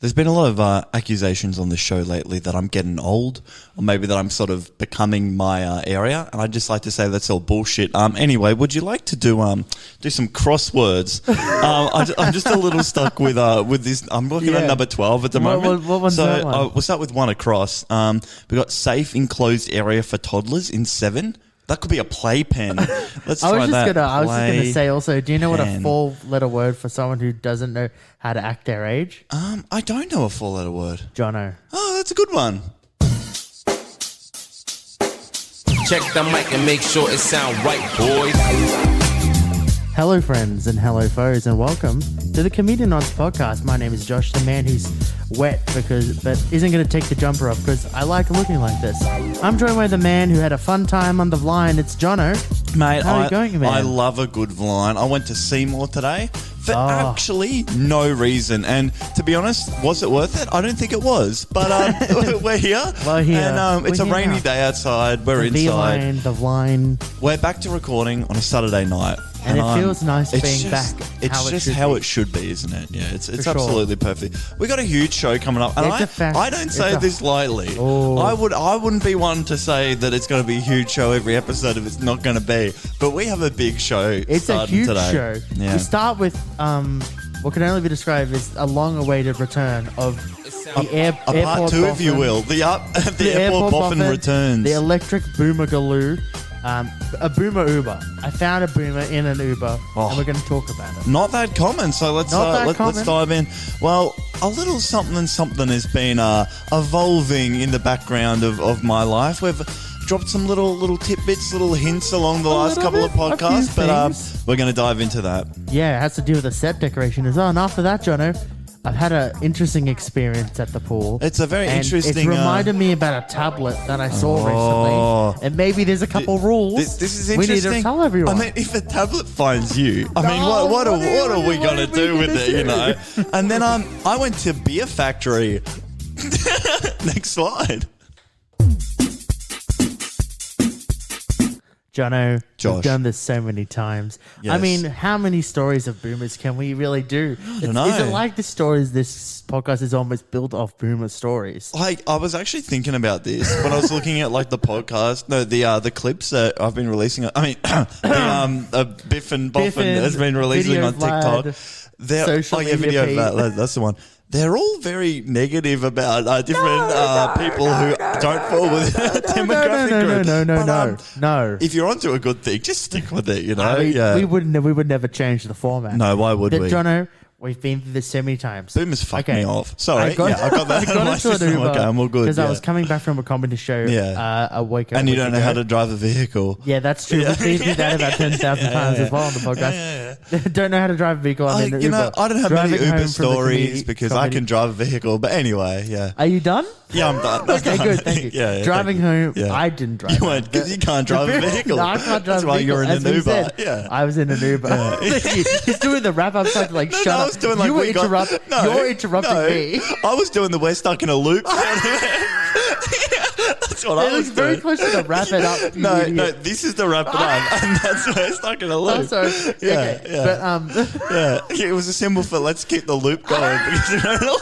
There's been a lot of accusations on this show lately that I'm getting old, or maybe that I'm sort of becoming my area, and I'd just like to say that's all bullshit. Anyway, would you like to do some crosswords? I'm just a little stuck with this. I'm looking at number 12 at the moment. What one's that one? We'll start with one across. We got safe enclosed area for toddlers in 7. That could be a playpen. Let's try that. I was just gonna say also, do you know what a Playpen. 4-letter word for someone who doesn't know how to act their age? I don't know a 4-letter word. Jono. Oh, that's a good one. Check the mic and make sure it sound right, boys. Hello, friends, and hello, foes, and welcome to the Comedian Odds podcast. My name is Josh, the man who's wet but isn't going to take the jumper off because I like looking like this. I'm joined by the man who had a fun time on the line. It's Jono. Mate, How are you going, man? I love a good line. I went to Seymour today for actually no reason. And to be honest, was it worth it? I don't think it was. But we're here. We're here. And it's a rainy day outside. We're inside. The line. We're back to recording on a Saturday night. And it feels nice being back. It's just how it should be, isn't it? Yeah, it's absolutely perfect. We got a huge show coming up, and I don't say this lightly. Oh. I wouldn't be one to say that it's going to be a huge show every episode if it's not going to be. But we have a big show. It's a huge today. show. Yeah. We start with what can only be described as a long-awaited return of the a airport part 2, if you boffin. will. The airport boffin returns. The electric Boomergaloo. A boomer Uber. I found a boomer in an Uber, and we're going to talk about it. Not that common, so let's dive in. Well, a little something has been evolving in the background of my life. We've dropped some little tidbits, little hints along the last couple of podcasts, but we're going to dive into that. Yeah, it has to do with the set decoration as well. And after that, Jono, I've had an interesting experience at the pool. It's a very interesting... It's reminded me about a tablet that I saw recently. And maybe there's a couple rules. This is interesting. We need to tell everyone. I mean, if a tablet finds you, what are we going to do with it, you know? And then I went to Beer Factory. Next slide. Jono, Josh. we've done this so many times. Yes. I mean, how many stories of boomers can we really do? I don't know. Is it like the stories? This podcast is almost built off boomer stories. I was actually thinking about this when I was looking at like the podcast, the clips that I've been releasing. I mean, Biff and Boffin has been releasing on TikTok. Social media Video Pete. that's the one. They're all very negative about different people who don't fall with demographic group. No. If you're onto a good thing, just stick with it, you know? We would never change the format. No, why would we? Jono, we've been through this so many times. Boomers fucked me off. Sorry. I got that out of my system. Okay, I'm all good. Because I was coming back from a comedy show a week ago. And you don't know how to drive a vehicle. Yeah, that's true. We've been through that about 10,000 times as well on the podcast. Don't know how to drive a vehicle. I'm in an Uber. I don't have many Driving home Uber from the stories because I can drive a vehicle. But anyway, yeah. Are you done? Yeah, I'm done. Okay, good. Thank you. thank Driving home, you. I didn't drive. You weren't because you can't drive a vehicle. No, I can't drive That's a why vehicle. you're in As an we Uber. said, Yeah. I was in an Uber. He's doing the wrap up stuff like, shut I up. was doing like you were interrupting. You're interrupting me. I was doing the we're stuck in a loop. That's what I was It's doing. very close to the wrap it up. No, this is the wrap it up, and that's we're stuck in a loop. Oh, sorry. Yeah, Okay. yeah. But It was a symbol for let's keep the loop going because you know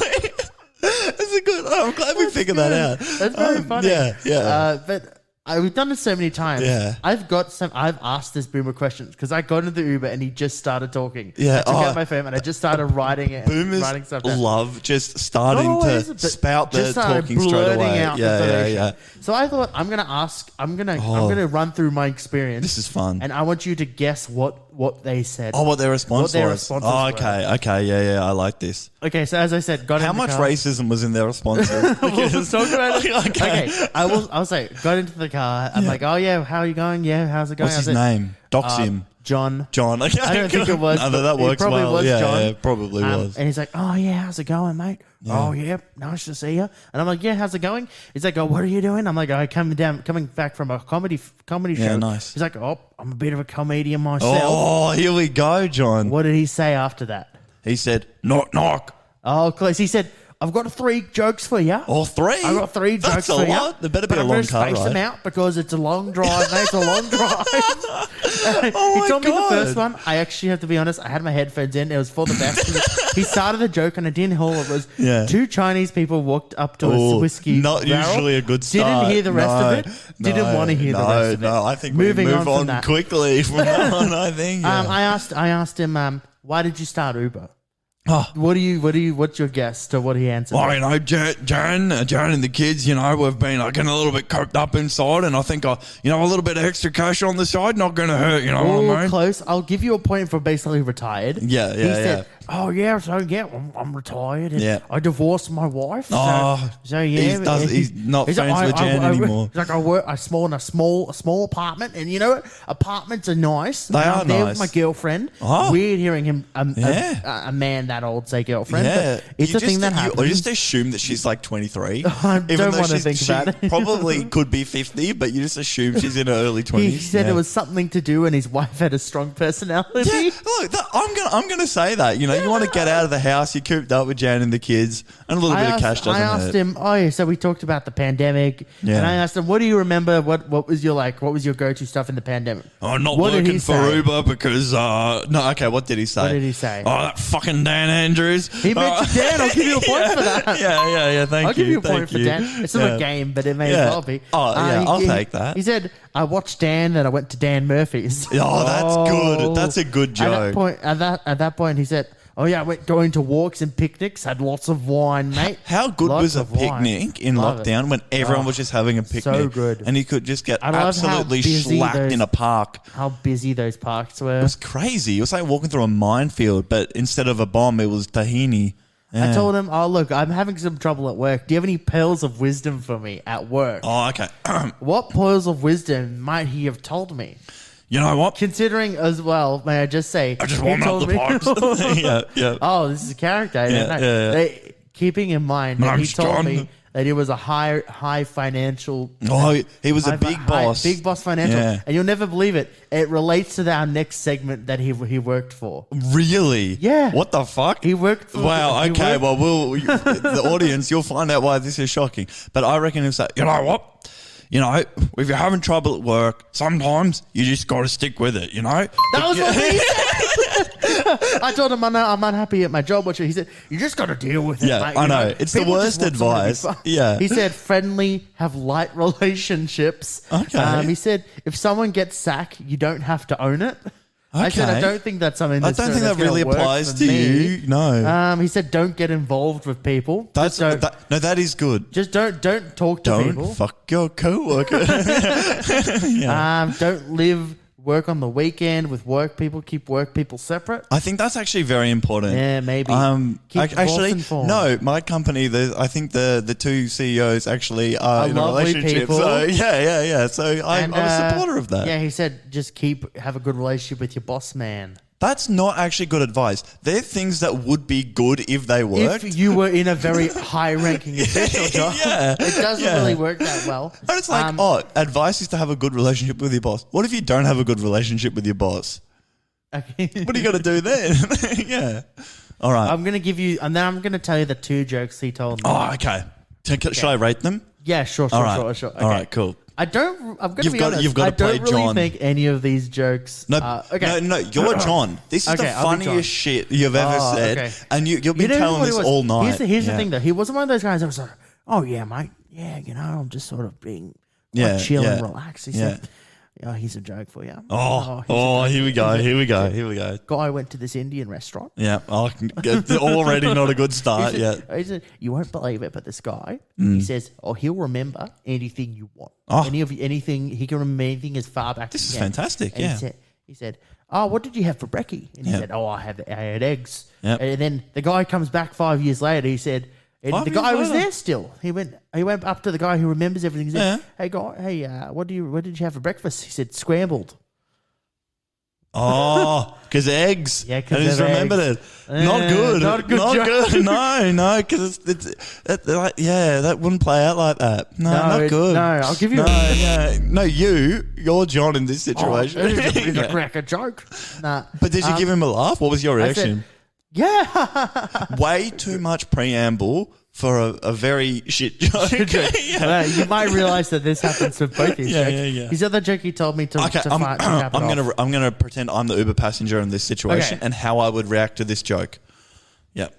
That's a good. I'm glad we figured that out. That's very funny. Yeah. But we've done this so many times. Yeah. I've asked this boomer questions because I got into the Uber and he just started talking. Yeah. I took out my phone and I just started writing it. Boomers writing stuff down. love just starting Not always, to but spout their just started talking straight blurting away. out Yeah. information. So I thought I'm gonna run through my experience. This is fun. And I want you to guess what they said. Oh, what their response was. were. Okay. Yeah. I like this. Okay, so as I said, got in How the much car. racism was in their responses? We'll talk about it. Okay. I will say, got into the car. I'm like, oh yeah, how are you going? Yeah, how's it going? What's his name? Dox him. John. Okay. I don't think it was. No, but that it works probably well. was John. Yeah, it probably was. And he's like, oh yeah, how's it going, mate? Yeah. Oh yeah, nice to see you. And I'm like, yeah, how's it going? He's like, oh, what are you doing? I'm like, oh, coming back from a comedy show. Yeah, nice. He's like, oh, I'm a bit of a comedian myself. Oh, here we go, John. What did he say after that? He said, knock, knock. Oh, close. He said, I've got 3 jokes for you. Or 3? I've got 3 jokes That's a for you. lot. There better be but a I'm long gonna car space ride. them out because it's a long drive, mate. It's a long drive. Oh He my told me the God. first one. I actually have to be honest. I had my headphones in. It was for the best. He started the joke and I didn't hear it. Was Yeah. 2 Chinese people walked up to a Oh, whiskey. not barrel, usually a good start. Didn't hear the rest No, of it. Didn't want to hear the rest of it. No, I think Moving we move on from on that. quickly from that one, I think. Yeah. I asked him, why did you start Uber? Oh. What's your guess to what he answered? Well, you know, Jan and the kids, you know, we've been getting a little bit coked up inside, and I think, a little bit of extra cash on the side, not going to hurt, you know what I mean? Close. I'll give you a point for basically retired. Yeah, He said, "Oh yeah, so yeah, I'm retired. And Yeah. I divorced my wife. Oh, so yeah, he's not He's like, friends with Jan anymore. He's like, I work. I small in a small apartment, and you know what? Apartments are nice. They are I'm there nice. with my girlfriend. Oh. Weird hearing him, Yeah. a man that old say girlfriend. Yeah, but it's You a thing that happens. I just assume that she's like 23. I even don't though wanna she's- think she about it. Probably could be 50, but you just assume she's in her early 20s. He said Yeah. it was something to do, and his wife had a strong personality. Yeah, look, I'm gonna say that. You know, you want to get out of the house. You cooped up with Jan and the kids, and a little bit of cash doesn't I asked hurt. him. Oh yeah, so we talked about the pandemic, Yeah. and I asked him, "What do you remember? What was your go-to stuff in the pandemic?" Oh, not What did he working for say? Uber because no. Okay, what did he say? What did he say? Oh, that fucking Dan Andrews. He mentioned Dan. I'll give you a point for that. Yeah. Thank you. I'll give you a point thank for you. Dan. It's not Yeah. a game, but it may Yeah. as well be. Oh, yeah, I'll take that. He said, "I watched Dan, and I went to Dan Murphy's." Oh, that's good. That's a good joke. At that point, he said, "Oh yeah, I went going to walks and picnics, had lots of wine, mate." How good Lots was a of wine. picnic in Love it. lockdown when everyone was just having a picnic? so good. And you could just get I love how absolutely busy schlacked those- in a park. How busy those parks were. It was crazy. It was like walking through a minefield, but instead of a bomb, it was tahini. I Yeah. told him, "Oh look, I'm having some trouble at work. Do you have any pearls of wisdom for me at work?" Oh, okay. What pearls of wisdom might he have told me? You know what? Considering as well, may I just say, I just he warmed up told the me- pipes. yeah. Oh, this is a character. I didn't Yeah, know. yeah. Keeping in mind My that he name's told John. me that he was a high financial. Oh, he was a big boss. Big boss financial. Yeah. And you'll never believe it. It relates to our next segment that he worked for. Really? Yeah. What the fuck? He worked for. Wow. he Okay. worked- Well, the audience, you'll find out why this is shocking. But I reckon he'll say, you know what? You know, if you're having trouble at work, sometimes you just got to stick with it. You know. That was what he said. I told him I'm unhappy at my job. Which he said, you just got to deal with it. Yeah, mate. I You know. It's the people worst just want something to be advice. fun. Yeah. He said, friendly, have light relationships. Okay. He said, if someone gets sacked, you don't have to own it. I said, I Okay. don't think that's something. I don't think that that's gonna really work applies for to me. you. No. He said, don't get involved with people. That's just don't, no. That is good. just don't talk to Don't people. fuck your coworker. Don't work on the weekend with work people. Keep work people separate. I think that's actually very important. Yeah, maybe. Keep the boss Actually, informed. no. My company, I think the two CEOs actually are in a lovely relationship. people. So yeah. So I'm And, a supporter of that. Yeah, he said just have a good relationship with your boss man. That's not actually good advice. They're things that would be good if they worked. If you were in a very high-ranking official job, Yeah, it doesn't yeah. really work that well. But it's like, advice is to have a good relationship with your boss. What if you don't have a good relationship with your boss? Okay. What are you going to do then? Yeah. All right. I'm gonna give you, and then I'm gonna tell you the 2 jokes he told me. Oh, okay. Should I rate them? Yeah, sure. All right. Okay. All right, cool. I'm gonna You've be got- honest. you've got to I don't play really John. think any of these jokes. No, okay. no, you're John. This is Okay, the I'll be John. funniest shit you've ever Oh, said. okay. And you've You been know telling what it this was? all night. Here's the Yeah. thing, though. He wasn't one of those guys that was like, "Oh yeah, mate. Yeah, I'm just sort of being Yeah, chill and yeah, relaxed." He yeah. said, "Oh, here's a joke for you." Oh, here we go. Here we go. Guy went to this Indian restaurant. Yeah. It's already not a good start yet. He said, "You won't believe it, but this guy," he says, he'll remember anything you want. Oh. Anything he can remember anything as far back. This as is he can. fantastic, And yeah. he said, "Oh, what did you have for brekkie?" And he Yeah. said, "Oh, I had eggs." Yep. And then the guy comes back 5 years later. He said, and 5 the guy years was later? there still. He went up to the guy who remembers everything. He said, "Hey guy, what did you have for breakfast?" He said, "Scrambled." Oh, because eggs. Yeah, 'cause I just of remembered eggs. it. Not good. not a good joke. good. No, because that wouldn't play out like that. No, not good. No, I'll give you. No, you're John in this situation. It's a cracker joke. Nah. But did you give him a laugh? What was your I said, reaction? yeah. Way too much preamble for a very shit joke. Well, you might realize that this happens with both these jokes. Yeah. His other joke he told me to Okay, cap it off. I'm gonna pretend I'm the Uber passenger in this situation and how I would react to this joke. Yep.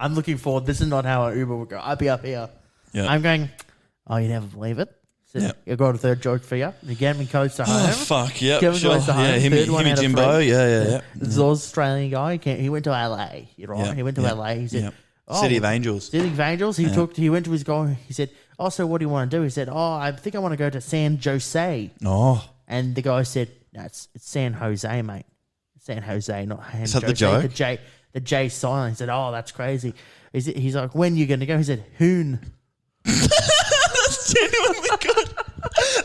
I'm looking forward. This is not how an Uber would go. I'd be up here. Yeah. I'm going, oh, you never believe it? So Yeah. I've got a third joke for you. You get me close to home. Oh, fuck, yeah, Get me sure. close to home. Yeah, him Third one and out of Jimbo. three. Yeah. This is an Australian guy. He went to LA. You're right. Yeah, He went to yeah, LA. He said, yeah. City of Angels. City of Angels. He went to his guy. He said, oh, so what do you want to do? He said, oh, I think I want to go to San Jose. Oh. And the guy said, no, it's San Jose, mate. San Jose, not San Is that the Jose. joke? The J silent. He said, oh, that's crazy. He's like, when are you going to go? He said, Hoon. That's genuinely good.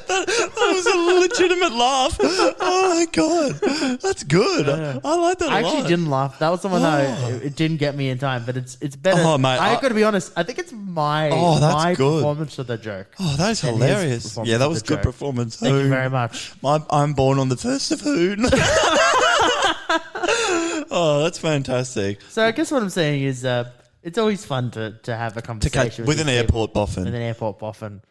That was a legitimate laugh. Oh my god, that's good. I like that a I lot. actually didn't laugh. That was the one that it didn't get me in time, but it's better. Oh, mate, I got to be honest. I think it's my that's good. performance of the joke. Oh, that is And his hilarious. performance Yeah, that of was the good joke. performance. Thank you Hoon. very much. I'm born on the 1st of Hoon. Oh, that's fantastic. So I guess what I'm saying is, it's always fun to have a conversation With an these people. airport boffin. With an airport boffin.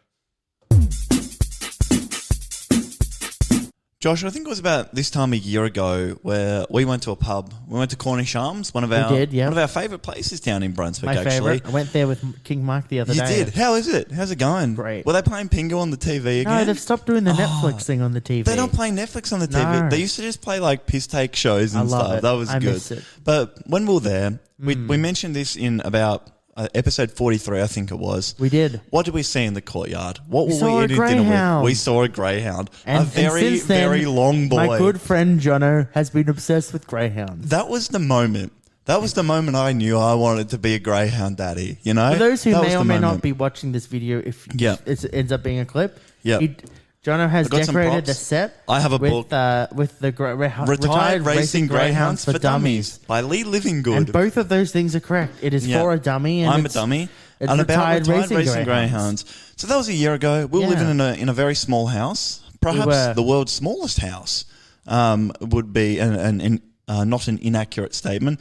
Josh, I think it was about this time a year ago where we went to a pub. We went to Cornish Arms, one of our favourite places down in Brunswick, My actually. favourite. I went there with King Mike the other You day. did? How is it? How's it going? Great. Were they playing Pingo on the TV again? No, they've stopped doing the Netflix thing on the TV. They don't play Netflix on the TV. No. They used to just play like piss take shows and I love stuff. it. That was I good. miss it. But when we were there, we mentioned this in about episode 43, I think it was. We did. What did we see in the courtyard? What were saw we a eating dinner with? greyhound. We saw a greyhound. And, a very, and since then, very long boy. My good friend Jono has been obsessed with greyhounds. That was the moment. That was the moment I knew I wanted to be a greyhound daddy, you know? For those who That may was or the may not moment. be watching this video, if Yeah. it ends up being a clip, Yeah. Jono has I got some decorated props. the set. I have a with, book. With the Retired Racing Greyhounds for Dummies by Lee Livinggood. And both of those things are correct. It is Yeah. for a dummy. And I'm a it's- dummy. It's And about retired racing greyhounds. So that was a year ago. We were Yeah. living in a very small house, perhaps were. the world's smallest house. Would be not an inaccurate statement.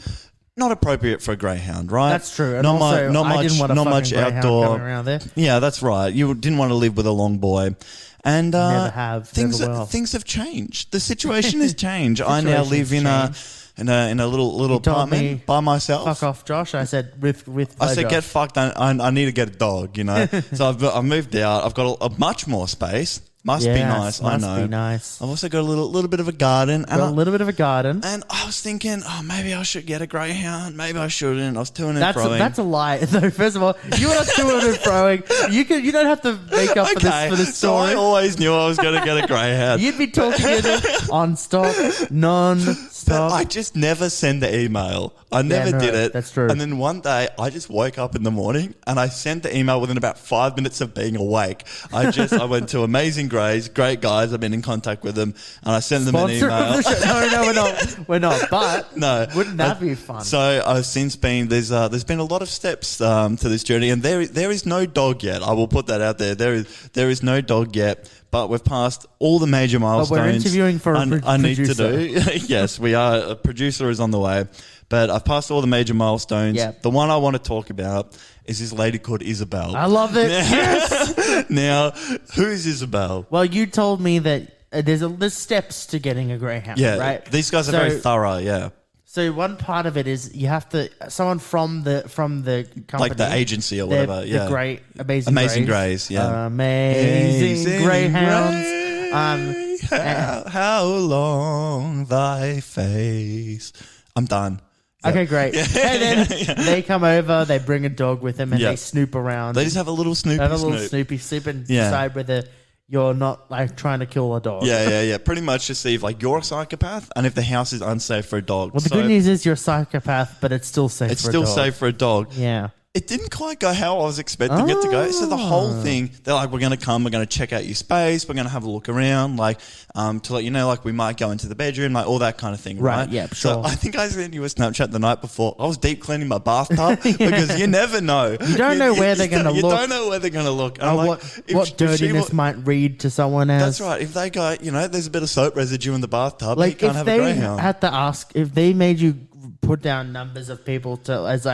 Not appropriate for a greyhound, right? That's true. And not also, not I much, didn't want a not fucking much greyhound outdoor. coming around there. Yeah, that's right. You didn't want to live with a long boy, and Never have, things. never will. Things have changed. The situation has changed. I now Situation's live in a little told me, apartment by myself. Fuck off, Josh. I said with I said, pleasure. get fucked. I need to get a dog, you know. So I've moved out. I've got a much more space. Must be nice. I know. Must be nice. I've also got a little bit of a garden. Got a little bit of a garden. And I was thinking, maybe I should get a greyhound. Maybe I shouldn't. I was to and That's froing. that's a lie. Though, first of all, you were not to and froing. You don't have to make up for this So I story. always knew I was going to get a greyhound. You'd be talking it on stop, non-stop. I just never send the email. I never no, did it. that's true. And then one day I just woke up in the morning and I sent the email within about 5 minutes of being awake. I went to Amazing Greys, great guys. I've been in contact with them, and I sent them an Sponsor of email. the show. No, we're not. But No, wouldn't that be fun? So I've since been there's been a lot of steps to this journey, and there is no dog yet. I will put that out there. There is no dog yet, but we've passed all the major milestones. we're interviewing for a I need to producer. do. Yes, we are. A producer is on the way, but I've passed all the major milestones. Yep. The one I want to talk about is this lady called Isabel. I love it. Yes. Now, who is Isabel? Well, you told me that there's steps to getting a greyhound. Yeah, right. these guys are very thorough. Yeah. So one part of it is you have to someone from the company, Like the agency or whatever, yeah. the Amazing Greys, yeah. Amazing Greyhounds. How long thy face? I'm done. Okay, great. And then they come over, they bring a dog with them, and Yeah. they snoop around. They just have a little snoopy have a little snoop. snoopy snoop and Yeah. decide whether you're not like trying to kill a dog. Yeah. Pretty much to see if like you're a psychopath and if the house is unsafe for a dog. Well, the good news is you're a psychopath, but it's still safe. it's for still a dog. safe for a dog. Yeah. It didn't quite go how I was expecting it to go. So the whole thing, they're like, we're going to come, we're going to check out your space, we're going to have a look around, like to let you know, like we might go into the bedroom, like all that kind of thing, right? Yeah, So sure. I think I sent you a Snapchat the night before. I was deep cleaning my bathtub because you never know. You don't know where they're going to look. You don't know where they're going to look. And I'm like, what if she dirtiness wa- might read to someone else. That's right. If they go, there's a bit of soap residue in the bathtub, you Like can't if have a they greyhound. had to ask, if they made you put down numbers of people to as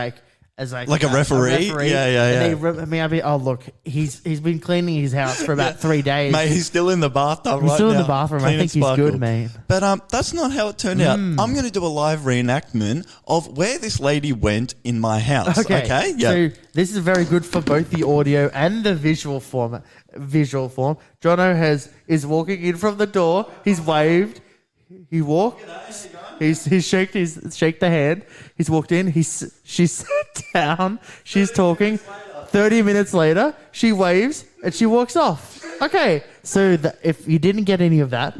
as Like a referee? Yeah. And I'd be, oh look, he's been cleaning his house for about 3 days. Mate, he's still in the bathtub He's right still in now. the bathroom. Clean I think and he's good, sparkle. mate. But that's not how it turned out. I'm going to do a live reenactment of where this lady went in my house. Okay? Yeah. So this is very good for both the audio and the visual form. Jono is walking in from the door. He's waved. He walked. He's shake the hand. He's walked in. She sat down. She's talking. 30 minutes later, she waves and she walks off. Okay, so if you didn't get any of that,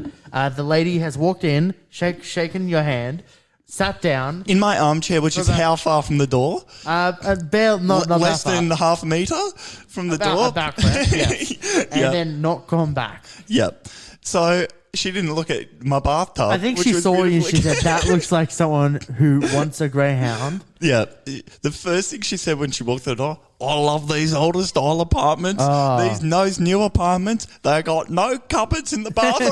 the lady has walked in, shaken your hand, sat down in my armchair, which is how far from the door? not Less that far. than half a meter from the door? About correct, yes. And then not gone back. Yep. So she didn't look at my bathtub. I think which she was saw you and beautifully- she said, that looks like someone who wants a greyhound. Yeah. The first thing she said when she walked through the door, I love these older style apartments. Oh. Those new apartments, they got no cupboards in the bathroom.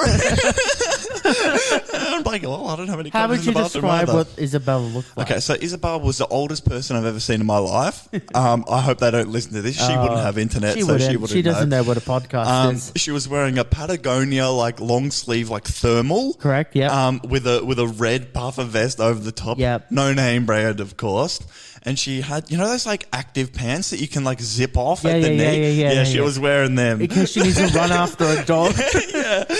I'm like, I don't have any How cupboards would in you the bathroom describe either. what Isabella looked like? Okay, so Isabel was the oldest person I've ever seen in my life. I hope they don't listen to this. She wouldn't have internet, She so wouldn't. she wouldn't She doesn't know what a podcast is. She was wearing a Patagonia long sleeve thermal. Correct, yeah. With a red puffer vest over the top. Yep. No name brand, of course. And she had, those active pants that you can zip off at the knee? Yeah, she was wearing them. In case she needs to run after a dog.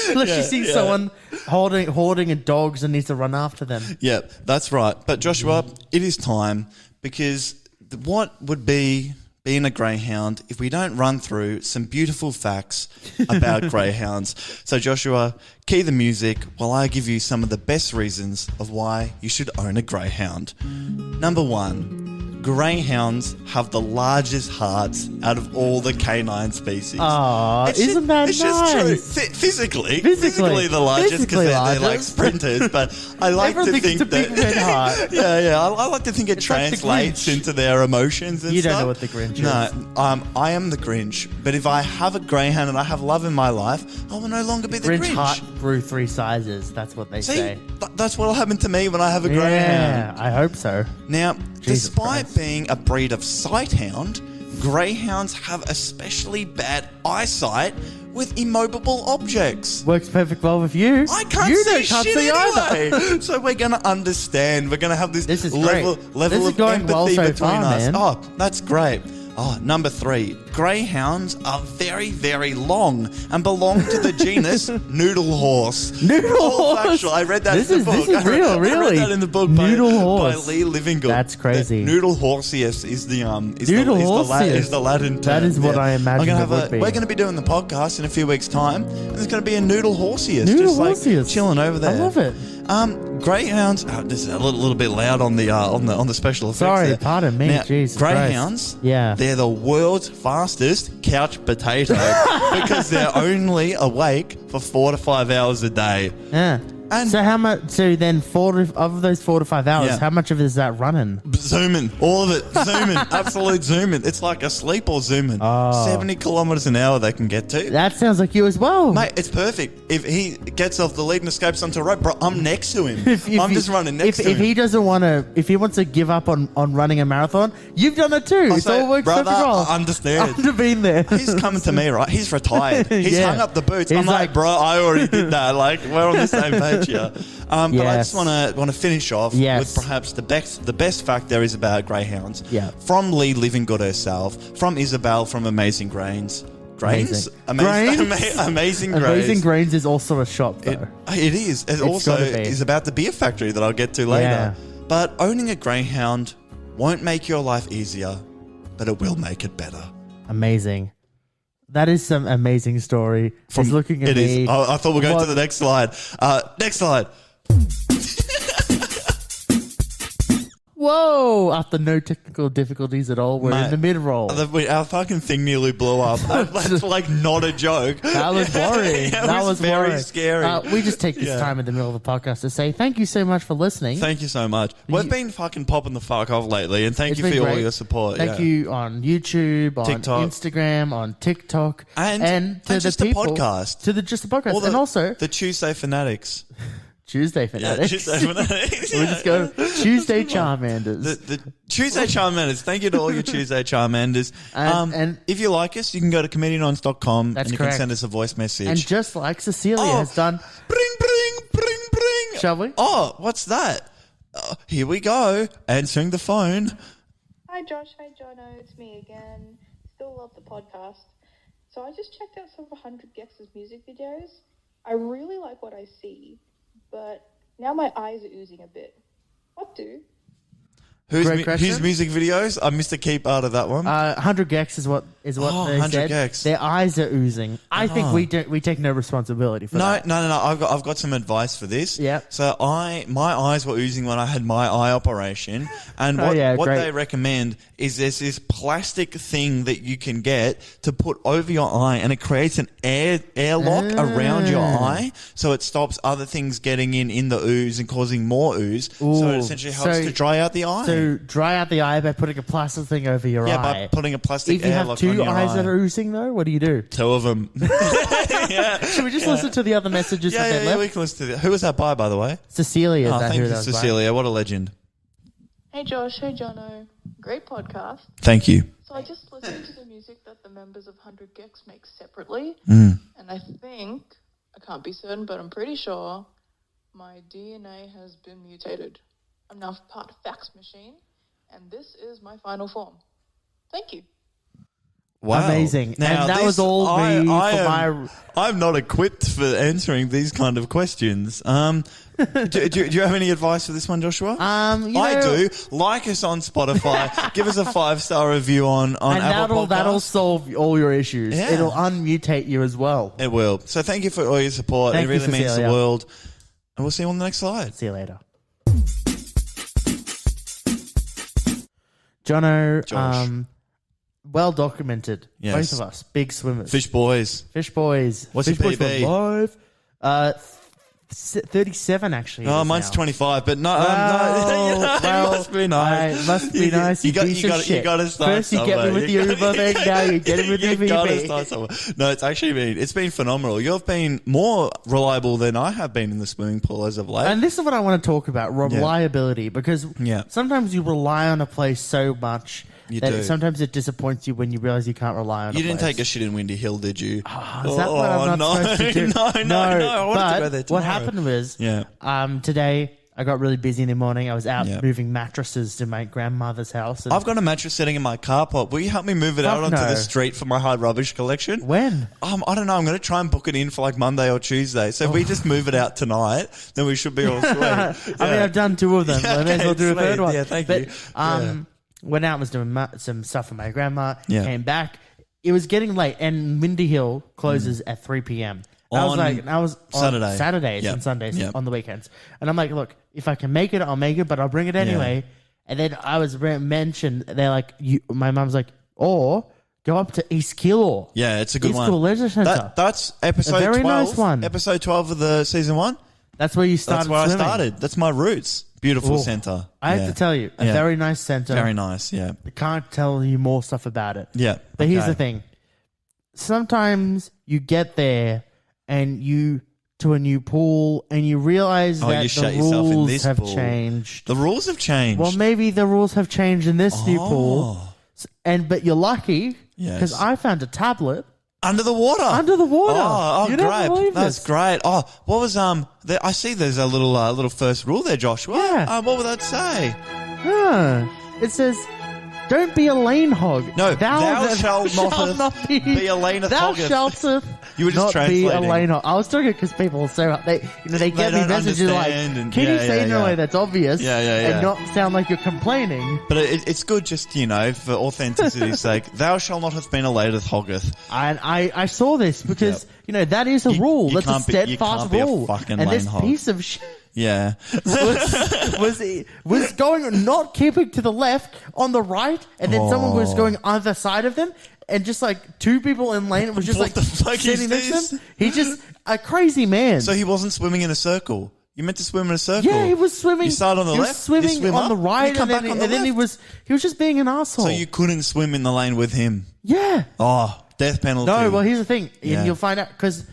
Unless she sees someone hoarding a dogs and needs to run after them. Yeah, that's right. But Joshua, it is time, because what would be being a greyhound if we don't run through some beautiful facts about greyhounds? So Joshua, key the music while I give you some of the best reasons of why you should own a greyhound. Number 1. Greyhounds have the largest hearts out of all the canine species. Aw, isn't that it's nice? just true. Physically the largest, because Physically they're largest. sprinters. But I like to Everything's think a big red heart. yeah. I like to think it It's like the translates Grinch. into their emotions and You stuff. don't know what the Grinch is. No, I am the Grinch. But if I have a greyhound and I have love in my life, I will no longer be the Grinch Grinch. heart grew 3 sizes. That's what they See, say. that's what'll happen to me when I have a greyhound. Yeah, I hope so. Now, Jesus despite Christ. being a breed of sighthound, greyhounds have especially bad eyesight with immobile objects. Works perfect well with you. I can't you see can't shit see either. anyway. So we're going to understand. We're going to have this This is level great. of This is going empathy well so between far, us. man. Oh, that's great. Oh, number 3. Greyhounds are very, very long and belong to the genus Noodle Horse. Noodle All horse? factual. I read that This in is- the book. this is real, I really. read that in the book Noodle by horse. Lee Livingood. That's crazy. Noodle Horseus is the Noodle is the Latin term. That is what I imagined it would be. We're going to be doing the podcast in a few weeks' time, and there's going to be a Noodle Horseus, Noodle just Horseus. chilling over there. I love it. Greyhounds. This is a little bit loud on the special effects. Sorry, there. pardon me. Now, Jesus greyhounds. Christ. Yeah. they're the world's fastest couch potato because they're only awake for 4 to 5 hours a day. Yeah. And- so how much? So then, of those 4 to 5 hours, Yeah. how much of it is that running? Zooming, all of it, zooming, absolute zooming. It's like asleep or zooming. Oh. 70 kilometers an hour they can get to. That sounds like you as well, Mate, it's perfect. If he gets off the lead and escapes onto a rope, bro, I'm next to him. If I'm he- just running next to him. If he doesn't want to, if he wants to give up on running a marathon, you've done it too. It's say, all works brother, perfect well. I understand. I've been there. He's coming to me, right? He's retired. He's Yeah. hung up the boots. He's I'm like, like- bro, I already did that. We're on the same page here. But I Yes. just want to finish off Yes. with perhaps the best fact there is about greyhounds. Yeah. From Lee Livingood herself, from Isabel from Amazing Grains. Grains? Amazing. Amazing Grains. Amazing Grains is also a shop, though. It is. It also gotta be. is about the beer factory that I'll get to later. Yeah. But owning a greyhound won't make your life easier, but it will make it better. Amazing. That is some amazing story. He's looking at It me. is. I thought we'll go What- to the next slide. Next slide. Whoa! After no technical difficulties at all, we're in Mate, the mid-roll. Our fucking thing nearly blew up. That's not a joke. That was worrying. Yeah, it that was was very worrying. scary. We just take this Yeah. time in the middle of the podcast to say thank you so much for listening. Thank you so much. We've been fucking popping the fuck off lately, and thank It's you for been all great. your support. Thank yeah. you on YouTube, on TikTok. Instagram, on TikTok, And to the just the people, podcast. to the just the podcast, All and also the Tuesday Fanatics. Tuesday fanatics. Tuesday fanatics. We just go Tuesday Charmanders. The Tuesday Charmanders. Thank you to all your Tuesday Charmanders. And if you like us, you can go to comedianons.com That's and you correct. can send us a voice message. And just like Cecilia has done. Bring. Shall we? Oh, what's that? Here we go. Answering the phone. Hi Josh, hi Jono, it's me again. Still love the podcast. So I just checked out some of 100 Gex's music videos. I really like what I see, but now my eyes are oozing a bit. What do? Great question. Whose music videos? I missed a key part of that one. 100 Gex is what they 100 said. Gex. Their eyes are oozing. I think we take no responsibility for that. No. I've got some advice for this. Yep. So my eyes were oozing when I had my eye operation, and what great. they recommend is there's this plastic thing that you can get to put over your eye, and it creates an airlock around your eye, so it stops other things getting in the ooze and causing more ooze. So it essentially helps to dry out the eye. So dry out the eye by putting a plastic thing over your eye. Yeah, by putting a plastic If you have airlock two on your eyes eye. that are oozing, though, what do you do? Two of them. Should we just listen to the other messages that they Yeah, left? we can listen to that. Who was that by the way? Cecilia, is that Thank who you, that was by? Cecilia. What a legend. Hey Josh, hey Jono. Great podcast. Thank you. So I just listened to the music that the members of 100 Gex make separately, Mm. and I think, I can't be certain, but I'm pretty sure my DNA has been mutated. I'm now part fax machine, and this is my final form. Thank you. Wow. Amazing. And that was all I'm not equipped for answering these kind of questions. Do you have any advice for this one, Joshua? I do. Like us on Spotify. Give us a 5-star review on and Apple Podcasts. that'll solve all your issues. Yeah. It'll unmutate you as well. It will. So thank you for all your support. Thank it really you, means the Cecilia. world. And we'll see you on the next slide. See you later. Jono, Josh. well documented. Yes. Both of us, big swimmers. Fish boys. Fish boys. What's Fish your boys PB? for life. 37 actually. Oh, it is mine's now. 25, but no, Well, it must be nice. It must be nice. You piece of shit. You got to start First you get me with the Uber thing, now you get me with the You got to VP. start somewhere. No, it's been phenomenal. You've been more reliable than I have been in the swimming pool as of late. And this is what I want to talk about, reliability, because Yeah. sometimes you rely on a place so much You that do. sometimes it disappoints you when you realize you can't rely on You a didn't place. take a shit in Windy Hill, did you? Is that what I'm not supposed to do? No. I wanted but to go there tomorrow. what happened was, Yeah. Today I got really busy in the morning. I was out Yeah. moving mattresses to my grandmother's house. And I've got a mattress sitting in my carport. Will you help me move it Fuck out onto no. the street for my hard rubbish collection? when? I don't know. I'm going to try and book it in for like Monday or Tuesday. So if we just move it out tonight, then we should be all sweet. I mean, I've done 2 of them. I may as well do a sweet. third one. Yeah, thank but, you. Yeah. Went out, was doing some stuff for my grandma. Yeah. Came back. It was getting late, and Windy Hill closes at 3 p.m. I was on Saturdays Yep. and Sundays Yep. on the weekends, and I'm like, look, if I can make it, I'll make it, but I'll bring it anyway. And then I was mentioned. They're like, my mum's like, or go up to East Keilor. Yeah, it's a good East one. Keilor Leisure Centre. That's episode A very 12. nice one. Episode 12 of the season 1. That's where you started. That's where swimming. I started. That's my roots. Beautiful Ooh. centre. I have to tell you, a very nice centre. Very nice, yeah. I can't tell you more stuff about it. Yeah. But here's okay. the thing. Sometimes you get there and you to a new pool and you realize that you shut the yourself in rules this have pool. changed. The rules have changed. Well, maybe the rules have changed in this new pool. Oh. But you're lucky because Yes. I found a tablet Under the water. under the water. Oh, you never great. believe That's this. great. Oh, what was I see there's a little first rule there, Joshua. Yeah. What would that say? It says, "Don't be a lane hog." No, thou shalt not be a laneth Thou hoggeth. shalt You were just not be a translating. lane hog. I was talking because people are so they get me don't messages like, understand and- "Can you yeah, say it yeah, in a yeah. way that's obvious Yeah, yeah, yeah. and not sound like you're complaining?" But it's good just, for authenticity's sake. Thou shalt not have been a lateth hoggeth. And I saw this because that is a rule. you That's a can't be- you steadfast can't be a rule. fucking And lane this hog. piece of shit Yeah. was going not keeping to the left on the right, and then someone was going either side of them, and just like 2 people in lane was just What the fuck is sitting next to this? them. He just a crazy man. So he wasn't swimming in a circle. You meant to swim in a circle. yeah, he was swimming. You start on the he left. was swimming you swim on up, the right, you come and back on the then he left. was just being an asshole. So you couldn't swim in the lane with him. yeah. Oh, death penalty. No, well, here's the thing, Yeah. and you'll find out because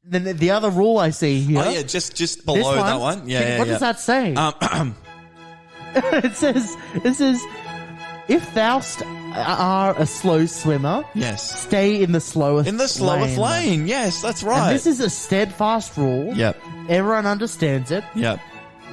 then the other rule I see here. Oh, yeah, just below that one. Yeah, What does that say? It says, if thou are a slow swimmer, yes, stay in the slowest lane. Yes, that's right. And this is a steadfast rule. Yep. Everyone understands it. Yep.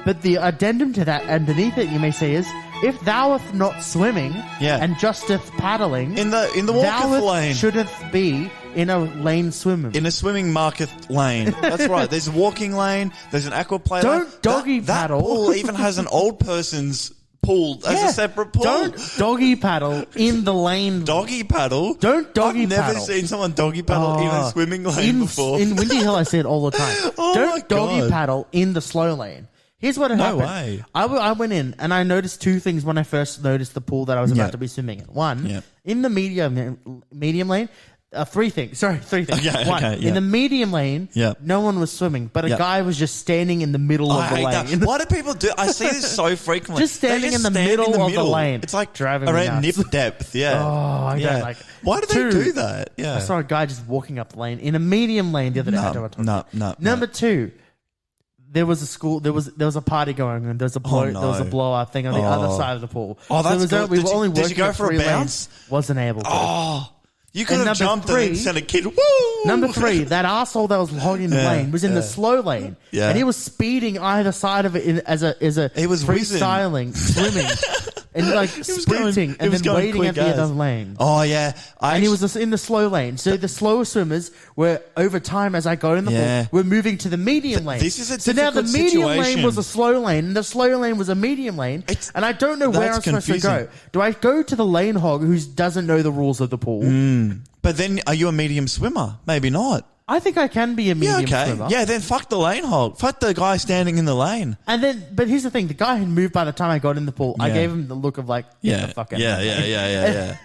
But the addendum to that underneath it, you may say, is if thou'th not swimming, and justeth paddling, in the walketh lane, shouldeth be in a lane swimming. In a swimming marketh lane. That's right. There's a walking lane. There's an aquaplay lane. Don't doggy paddle. That pool even has an old person's pool as a separate pool. Don't doggy paddle in the lane. Doggy paddle? Don't doggy paddle. I've never seen someone doggy paddle in a swimming lane before. In Windy Hill, I see it all the time. Don't doggy God. paddle in the slow lane. Here's what happened. No way. I went in and I noticed two things when I first noticed the pool that I was about to be swimming in. One, in the medium lane, three things. One, in the medium lane, no one was swimming, but a guy was just standing in the middle of the lane. Why do people do? I see this so frequently. Just standing in the middle of the lane. It's like driving me around nuts. nip depth. Yeah. Oh, I don't like it. Why do they do that? Yeah. I saw a guy just walking up the lane in a medium lane the other day. No. Number two. There was a school. There was a party going on. There was a blowout thing on the other side of the pool. Oh, that's good. We were only did you working go at for a 3 bounce? lanes. Wasn't able to. Oh, you could have jumped and then sent a kid. Woo! Number 3, that asshole that was hogging the lane was in the slow lane, and he was speeding either side of it as a he was freestyling, swimming, and like sprinting, and then waiting at the other lane. Oh yeah, and he was in the slow lane. So the slower swimmers were over time as I got in the pool, were moving to the medium lane. This is a so now the difficult medium situation. lane was a slow lane, and the slow lane was a medium lane, and I don't know where I'm supposed to go. Do I go to the lane hog who doesn't know the rules of the pool? But then, are you a medium swimmer? Maybe not. I think I can be a medium swimmer. Yeah, then fuck the lane hog. Fuck the guy standing in the lane. And then, but here's the thing: the guy had moved by the time I got in the pool. I gave him the look of like, the fuck out. Yeah.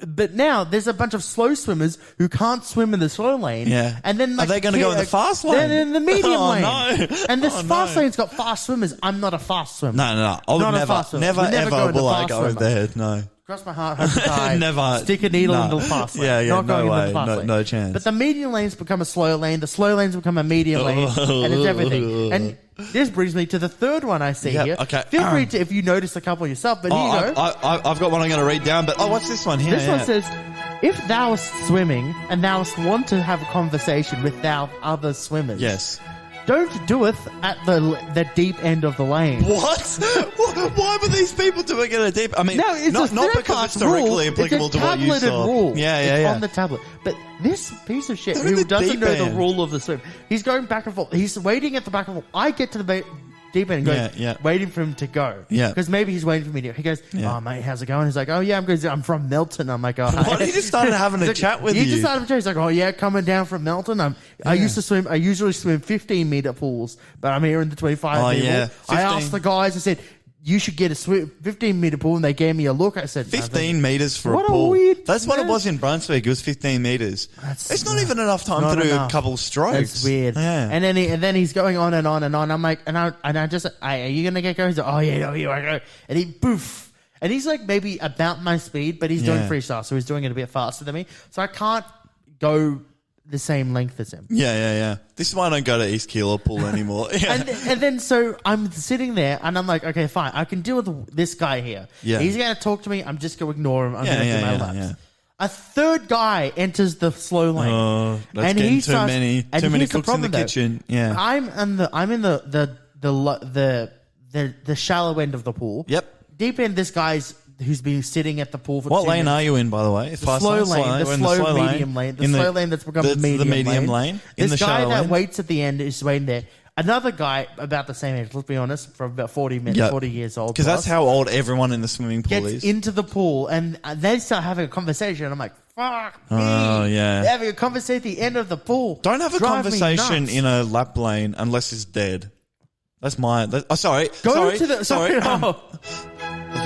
But now there's a bunch of slow swimmers who can't swim in the slow lane. Yeah. And then like, are they going to go in the fast lane? They're in the medium lane. No. And this fast lane's got fast swimmers. I'm not a fast swimmer. No. I would never ever will I go there. No. Cross my heart, hope to die. Never. Stick a needle into the fast lane. Not going no way. into the fast lane. No chance. But the medium lanes become a slow lane. The slow lanes become a medium lane. And it's everything. And this brings me to the third one I see here. Okay. Feel free to, if you notice a couple yourself, but here you go. I've got one I'm going to read down, but what's this one here? This one says, if thou wast swimming and thou want to have a conversation with thou other swimmers. Yes. Don't doeth at the deep end of the lane. What? Why were these people doing it at a deep? I mean, no, it's not because it's directly applicable to what you saw. Rule. Yeah. On the tablet. But this piece of shit They're in who the doesn't know deep the end. rule of the swim, he's going back and forth. He's waiting at the back of the pool. I get to the deep end and goes, waiting for him to go. Yeah. Because maybe he's waiting for me to. He goes, oh, mate, how's it going? He's like, oh, yeah, I'm from Melton. I'm like, oh, What? He just started having a chat with you. He just started a chat. He's like, oh, yeah, coming down from Melton. I usually swim 15-meter pools, but I'm here in the 25 meter pool. 15. I asked the guys, I said, you should get a 15-meter pool, and they gave me a look. I said, 15 meters for a pool. That's what it was in Brunswick. It was 15 meters. It's not even enough time to do a couple strokes. That's weird. Yeah. And then he's going on and on and on. I'm like, I just, are you gonna get going? He's like, oh yeah, here I go. And he poof. And he's like maybe about my speed, but he's doing freestyle, so he's doing it a bit faster than me. So I can't go the same length as him. Yeah. This is why I don't go to East Keilor Pool anymore. And then so I'm sitting there and I'm like, okay, fine. I can deal with this guy here. Yeah. He's going to talk to me. I'm just going to ignore him. I'm going to do my laps. Yeah. A third guy enters the slow lane. Oh, that's and getting he too starts, many and here's cooks in the problem, kitchen. Yeah. I'm in the shallow end of the pool. Yep. Deep end, this guy's who's been sitting at the pool for What 2 lane minutes. are you in, by the way? The slow lane, the slow medium lane, the slow lane that's become the medium lane. In This the guy shallow that lane. waits at the end is waiting there. Another guy about the same age, let's be honest, from about 40 minutes, 40 years old. Because that's how old everyone in the swimming pool gets is. into the pool and they start having a conversation. And I'm like, fuck me. Oh, yeah. They're having a conversation at the end of the pool. Don't have a Drive me conversation nuts. in a lap lane unless it's dead. That's my... sorry. Sorry.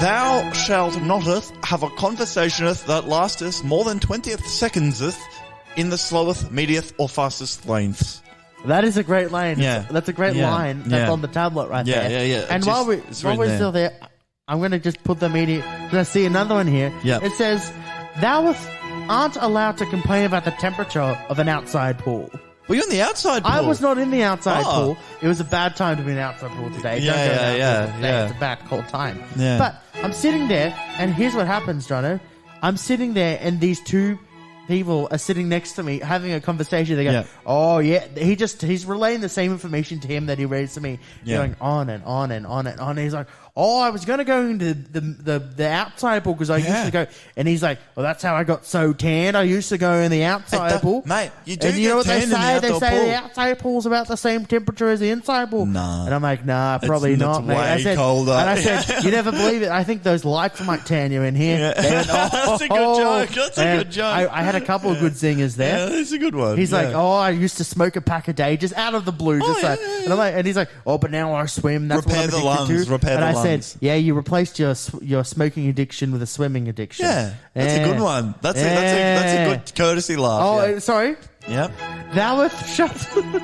Thou shalt noteth have a conversationeth that lasteth more than 20th secondseth in the slowest, mediath, or fastest lanes. That is a great lane. Yeah. That's a great line that's on the tablet right there. Yeah. And while we're still there, I'm going to just put the media... I see another one here. Yeah. It says, thou aren't allowed to complain about the temperature of an outside pool. Were you in the outside pool? I was not in the outside Oh. pool. It was a bad time to be in the outside pool today. Yeah, Don't go in the yeah, outside yeah, pool today. yeah. It's a bad cold time. Yeah. But I'm sitting there, and here's what happens, Jono. I'm sitting there, and these two people are sitting next to me having a conversation. They go, Yeah. "Oh yeah," he's relaying the same information to him that he relays to me, Yeah. going on and on and on and on. He's like, "Oh, I was going to go into the outside pool because I used Yeah. to go," and he's like, "Well, that's how I got so tan. I used to go in the outside pool, Mate, you do and you get know what they tan in the say? They outdoor say pool. the outside pool's about the same temperature as the inside pool. Nah. And I'm like, nah, probably It's not, mate. I way said, colder. And I said, you never believe it. I think those lights might tan you in here. Yeah. They went, That's a good joke. That's a And good joke. I had a couple of good zingers there. Yeah, that's a good one. He's Yeah. like, oh, I used to smoke a pack a day, just out of the blue, just yeah, like, yeah, and I'm like, and he's like, oh, but now I swim. That's Repair what the I'm addicted lungs, to. repair and the I lungs. said, yeah, you replaced your smoking addiction with a swimming addiction. Yeah, that's a good one. That's a Yeah. good courtesy laugh. Oh, yeah. sorry. Yep. Thou with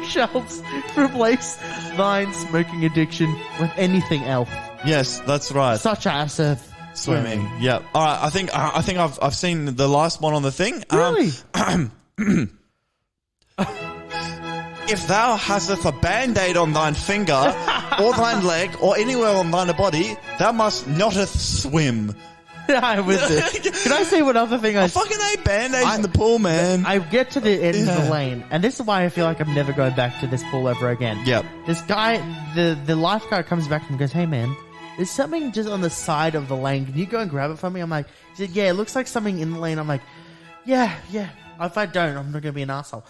shells replace thine smoking addiction with anything else, Yes, that's right. such as Swimming. Yep. All right. I think I've seen the last one on the thing. Really? If thou haseth a band-aid on thine finger, or thine leg, or anywhere on thine body, thou must noteth swim. I'm with it. Can I say one other thing? I fucking hate band-aids in the pool, man. I get to the end of Yeah. the lane, and this is why I feel like I'm never going back to this pool ever again. Yep. This guy, the lifeguard comes back to him and goes, "Hey man, there's something just on the side of the lane. Can you go and grab it for me?" I'm like, he said, "Yeah, it looks like something in the lane." I'm like, yeah. If I don't, I'm not going to be an asshole.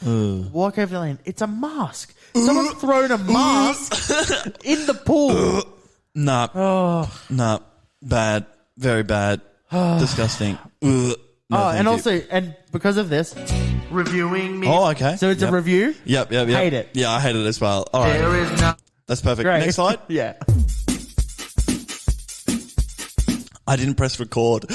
Walk over the lane. It's a mask. Someone's thrown a mask in the pool. Nah. Oh. Nah. Bad. Very bad. Disgusting. No, thank And you. also, and because of this, reviewing me. Oh, okay. So it's Yep. a review. Yep. Hate it. Yeah, I hate it as well. All right. There is no. That's perfect. Great. Next slide. Yeah. I didn't press record.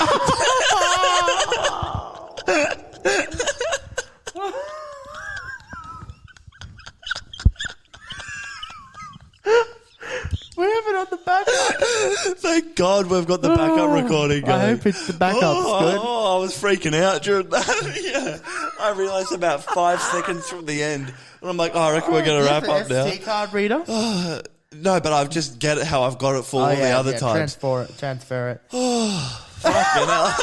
We have it on the backup. Thank God we've got the backup recording going. I hope it's the backup's good. Oh, I was freaking out during that. Yeah. I realised about 5 seconds from the end. And I'm like, oh, I reckon we're going to wrap up now. SD card reader. No, but I've just get it how I've got it for all the other times. Transfer it. Fucking hell.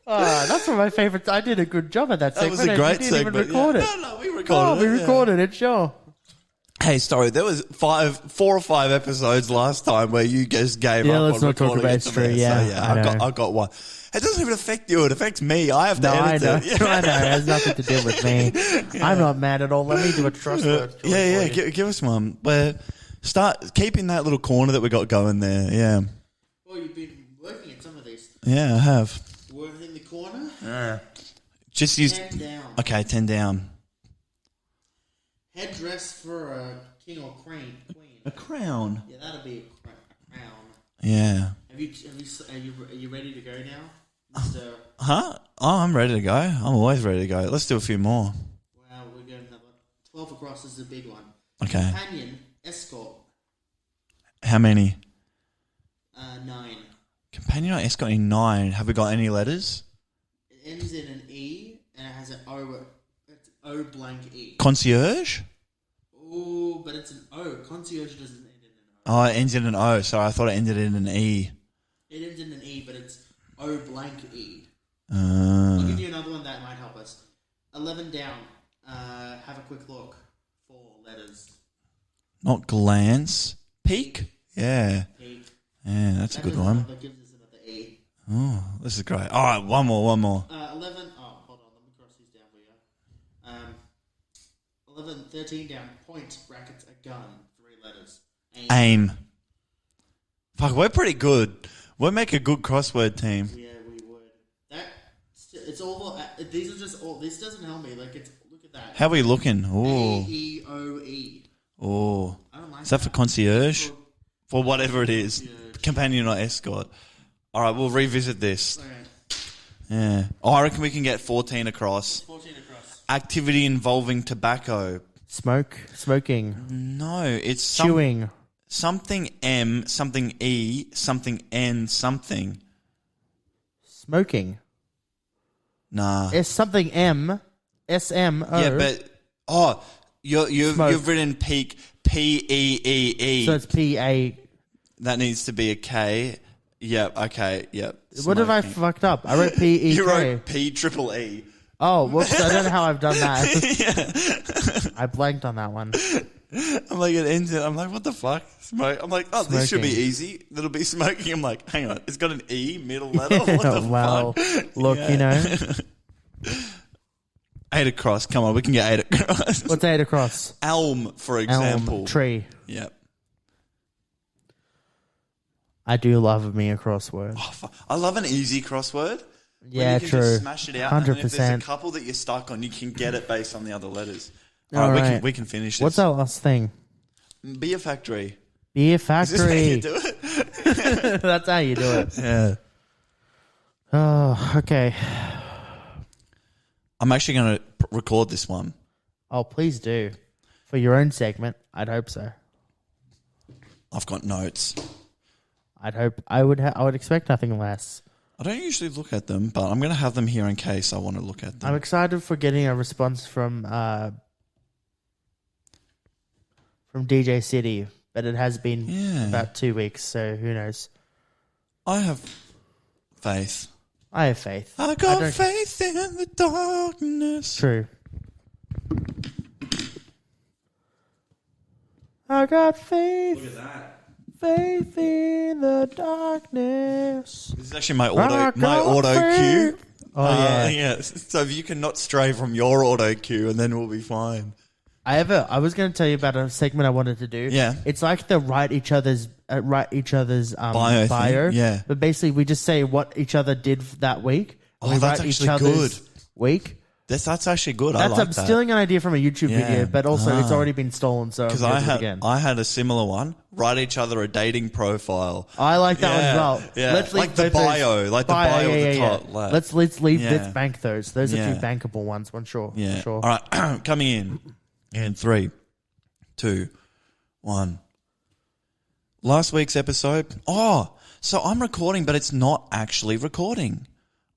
Oh, that's one of my favorites. I did a good job at that That segment. was a great you didn't segment. even record yeah. it. No, we recorded Oh, we it. yeah. recorded it, sure. Hey, sorry, there was 4 or 5 episodes last time where you guys gave Yeah, up let's on not talk recording about it it's to true, me. yeah, So, yeah, I know. I got one. It doesn't even affect you. It affects me. I have to No, I edit know. it. Yeah. I know. It has nothing to do with me. I'm not mad at all. Let me do a trustworthy. Yeah. Give us one. Where start keeping that little corner that we got going there. Yeah. Well, you've been working at some of these. Yeah, I have. Working in the corner. Just use. 10 down. Okay, 10 down. Headdress for a king or queen. A crown. Yeah, that'll be a crown. Yeah. Are you ready to go now, Mr. Huh? Oh, I'm ready to go. I'm always ready to go. Let's do a few more. Wow, we're going number 12 across is a big one. Okay. Companion, escort, How many? 9. Companion or escort in 9. Have we got any letters? It ends in an E and it has an O. It's O blank E. Concierge? Oh, but it's an O. Concierge doesn't end in an O. Oh, it ends in an O. Sorry, I thought it ended in an E. It ends in an E, but it's O blank E. I'll give Uh, you another one that might help us. 11 down. Have a quick look. 4 letters. not glance. Peak? Yeah. E. Yeah, that's a good one. That gives us another E. Oh, this is great. All right, one more. 11. Oh, hold on. Let me cross these down for you. 11, 13 down. Point, brackets, a gun. 3 letters. Aim. Fuck, we're pretty good. We'll make a good crossword team. Yeah, we would. It's all. These are just all. This doesn't help me. Like it's. Look at that. How are we looking? Oh, AEOE. oh. I don't like Is that for concierge? For- For whatever it is. Concierge. Companion or escort. All right, we'll revisit this. Okay. Yeah. Oh, I reckon we can get 14 across. 14 across. Activity involving tobacco. Smoking, No, it's chewing, something M, something E, something N, something. smoking. Nah. It's something M, SMO. Yeah, but Oh, you've Smoke. written peak P-E-E-E. So it's P-A. That needs to be a K. Yep, okay, yep. What have I Smoking. fucked up? I wrote P-E-K. You wrote P-triple-E. Oh, whoops. I don't know how I've done that. I blanked on that one. I'm like, it ends it. I'm like, what the fuck? Smoke. I'm like, oh, this should be Smoking. easy. It'll be smoking. I'm like, hang on. It's got an E, middle letter. What the Well, fuck? look, Yeah. you know. 8 across. Come on, we can get 8 across. What's 8 across? Elm, for example. Elm, tree. Yep. I do love me a crossword. Oh, fuck. I love an easy crossword. Where Yeah, you can true. Just smash it out. 100%. And then if there's a 100%. couple that you're stuck on, you can get it based on the other letters. All All right, right. we can finish this. What's our last thing? Beer factory. Beer Is this how factory. you do it? That's how you do it. Yeah. Oh, okay. I'm actually going to record this one. Oh, please do. For your own segment, I'd hope so. I've got notes. I'd hope I would expect nothing less. I don't usually look at them, but I'm going to have them here in case I want to look at them. I'm excited for getting a response from DJ City, but it has been about 2 weeks, so who knows? I have faith. I have faith. I got faith in the darkness. True. I got faith. Look at that. Faith in the darkness. This is actually my I auto got cue. faith. Oh, yeah. Yeah. So if you can not stray from your auto cue, and then we'll be fine. I was going to tell you about a segment I wanted to do. Yeah. It's like the write each other's Bio bio. thing, yeah. But basically, we just say what each other did that week. Oh, we that's write each actually other's good. week. That's actually good. I'm I like that. stealing an idea from a YouTube Yeah. video, but also it's already been stolen, so I'm Because going to do it again. I had a similar one. Write each other a dating profile. I like that one as well. Yeah. Let's leave Like the both those- bio. Like the bio at the top. Like- Let's leave. Yeah. Let's bank those. Those are Yeah. two bankable ones. One sure. Yeah. Sure. All right. Coming in 3, 2, 1. Last week's episode. Oh, so I'm recording, but it's not actually recording.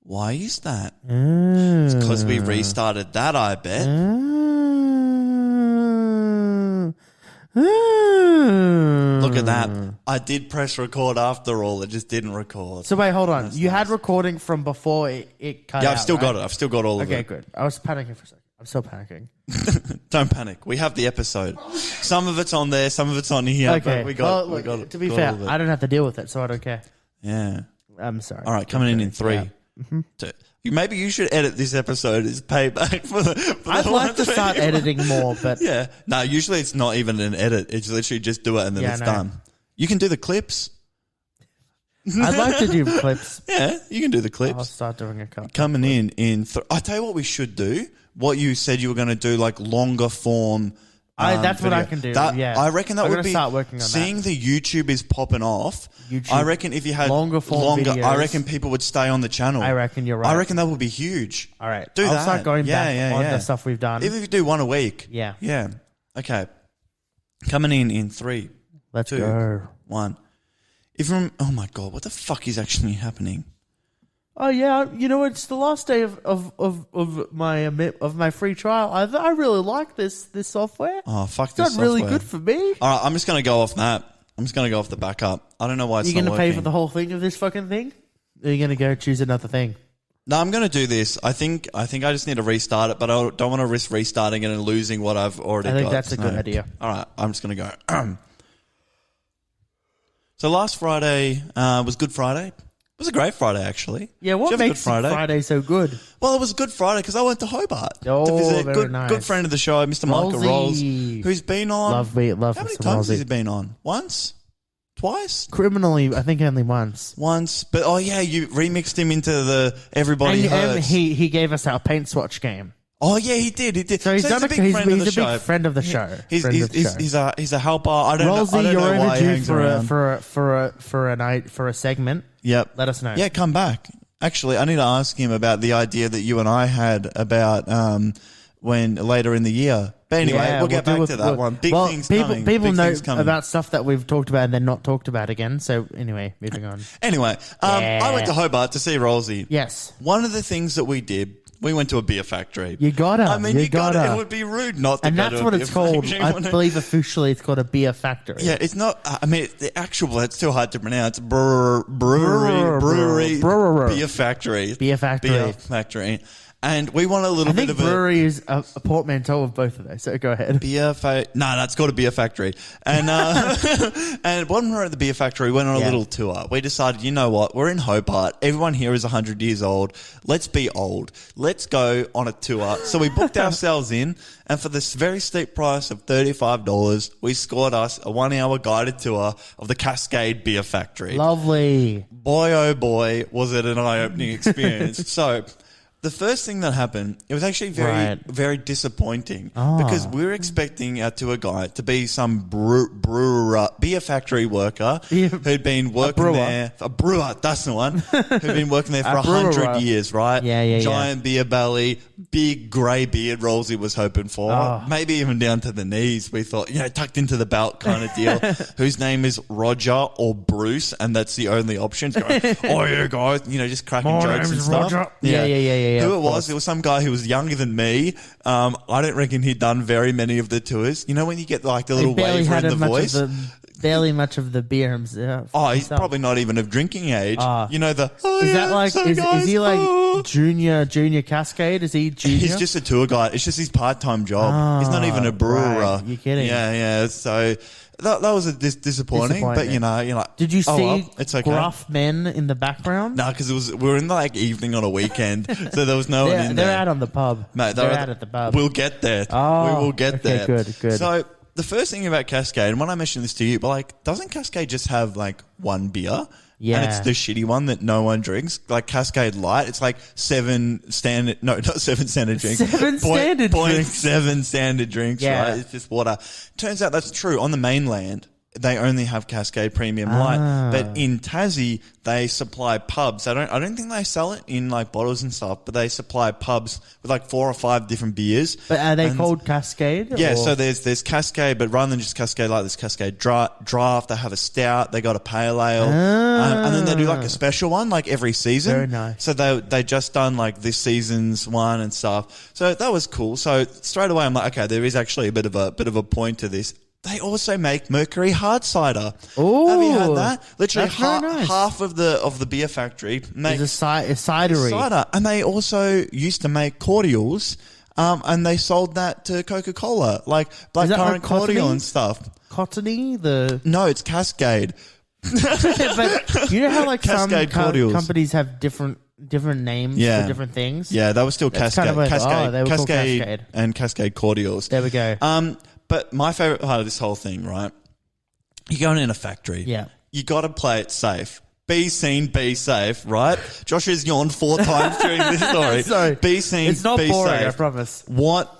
Why is that? It's because we restarted that, I bet. Look at that. I did press record after all. It just didn't record. So wait, hold on. That's You nice. had recording from before it cut out. Yeah, I've still got right? it. I've still got all of Okay, it. good. I was panicking for a second. I'm still panicking. Don't panic. We have the episode. Some of it's on there. Some of it's on here. Okay. But we got, well, we got look, to be got fair, all of it. I don't have to deal with it, so I don't care. Yeah. I'm sorry. All right, coming in 3. Yeah. 2. Maybe you should edit this episode as payback for the. I'd like to start editing more, but Yeah. No, usually it's not even an edit. It's literally just do it and then Yeah, it's I know. done. You can do the clips. I'd like to do clips. Yeah, you can do the I'll clips. start doing a cut. Coming in. I tell you what we should do. What you said you were going to do, like longer form. That's what I video. can do, That, yeah. I reckon that I'm would gonna be. start working on that. Seeing the YouTube is popping off. YouTube. I reckon if you had Longer form I videos. reckon people would stay on the channel. I reckon you're right. I reckon that would be huge. All right. Do I'll that. start going Yeah, back yeah, on yeah. the stuff we've done. Even if you do one a week. Yeah. Yeah. Okay. Coming in 3, Let's 2, go. 1. Oh my god, what the fuck is actually happening? Oh yeah, you know it's the last day of my free trial. I really like this software. Oh fuck It's this not really software. good for me. All right, I'm just gonna go off that. I'm just gonna go off the backup. I don't know why it's You're not gonna pay working. for the whole thing of this fucking thing? Or are you gonna go choose another thing? No, I'm gonna do this. I think I just need to restart it, but I don't want to risk restarting it and losing what I've already got. I think that's a good idea. All right, I'm just gonna go. So last Friday was Good Friday. It was a great Friday, actually. Yeah, Did what you have a makes Good Friday? Friday so good? Well, it was a Good Friday because I went to Hobart Oh, to visit very good nice. friend of the show, Mr. Michael Rollsy. Rolls, who's been on. Love How many Mr. times Rollsy. has he been on? Once? Twice? Criminally, I think only once. Once. But, oh, yeah, you remixed him into the Everybody And Hurts. he gave us our paint swatch game. Oh, yeah, he did. He did. So he's done a a, big he's, friend of he's the a show. big friend of the show. He's a helper. I don't Rollsy, know you're why he overdue hangs around. for a segment. Yep. Let us know. Yeah, come back. Actually, I need to ask him about the idea that you and I had about when later in the year. But anyway, Yeah, we'll get deal back with- to that one. Big well, things people, coming. People Big know things coming. about stuff that we've talked about and then not talked about again. So anyway, moving on. Anyway, I went to Hobart to see Rollsy. Yes. One of the things that we did We went to a beer factory. You gotta. I mean, you gotta. It would be rude not to And go that's to a what beer it's called. factory. I believe officially it's called a beer factory. Yeah, it's not. I mean, the actual. It's too hard to pronounce. Brewery, beer factory, Beer factory. beer factory. And we want a little I think bit of brewery is a portmanteau of both of those. So go ahead. No, it's called a beer factory. And and when we were at the beer factory, we went on a little tour. We decided, you know what? We're in Hobart. Everyone here is 100 years old. Let's be old. Let's go on a tour. So we booked ourselves in, and for this very steep price of $35, we scored us a 1-hour guided tour of the Cascade Beer Factory. Lovely. Boy, oh boy, was it an eye-opening experience. So the first thing that happened, it was actually very disappointing because we were expecting our tour guide to be some beer factory worker who'd been working there. A brewer, that's the one. Who'd been working there for 100 years, right? Yeah. Giant beer belly, big grey beard rolls he was hoping for. Maybe even down to the knees, we thought, tucked into the belt kind of deal. Whose name is Roger or Bruce, and that's the only option. Going, oh yeah, guys, just cracking jokes and stuff. Roger. Yeah. Who it was some guy who was younger than me. I don't reckon he'd done very many of the tours. You know when you get like the little waver in the voice? Barely much of the beer himself. Oh, he's probably not even of drinking age. Is that like, is he like junior Cascade? Is he junior? He's just a tour guide. It's just his part-time job. He's not even a brewer. Right. You're kidding. Yeah. So that was a disappointing. But you're like, did you see it's okay. gruff men in the background? No, because we were in the evening on a weekend, so there was no one in there. They're out on the pub. Mate, they're out at the pub. We'll get there. We will get there. Good. So the first thing about Cascade, and when I mentioned this to you, but doesn't Cascade just have one beer? Yeah. And it's the shitty one that no one drinks, like Cascade Light. It's like 7 standard, no, not 7 standard drinks. 7 standard drinks. 0.7 standard drinks, right? It's just water. Turns out that's true. On the mainland, they only have Cascade Premium Light, but in Tassie they supply pubs. I don't think they sell it in bottles and stuff, but they supply pubs with 4 or 5 different beers. But are they called Cascade? Yeah, or? so there's Cascade, but rather than just Cascade Light, there's Cascade Draft. They have a stout. They got a pale ale, and then they do a special one every season. Very nice. So they just done this season's one and stuff. So that was cool. So straight away I'm like, okay, there is actually a bit of a point to this. They also make Mercury hard cider. Oh, have you had that? Literally nice. half of the beer factory makes a cidery. Cider, and they also used to make cordials, and they sold that to Coca-Cola, like blackcurrant cordial and stuff. Cottony, no, it's Cascade. But you know how Cascade some companies have different names for different things. Yeah, that was still Cascade. They were called Cascade and Cascade cordials. There we go. But my favorite part of this whole thing, right? You're going in a factory. Yeah. You got to play it safe. Be seen, be safe, right? Josh has yawned 4 times during this story. Sorry. Be seen, it's not be boring, safe. I promise. What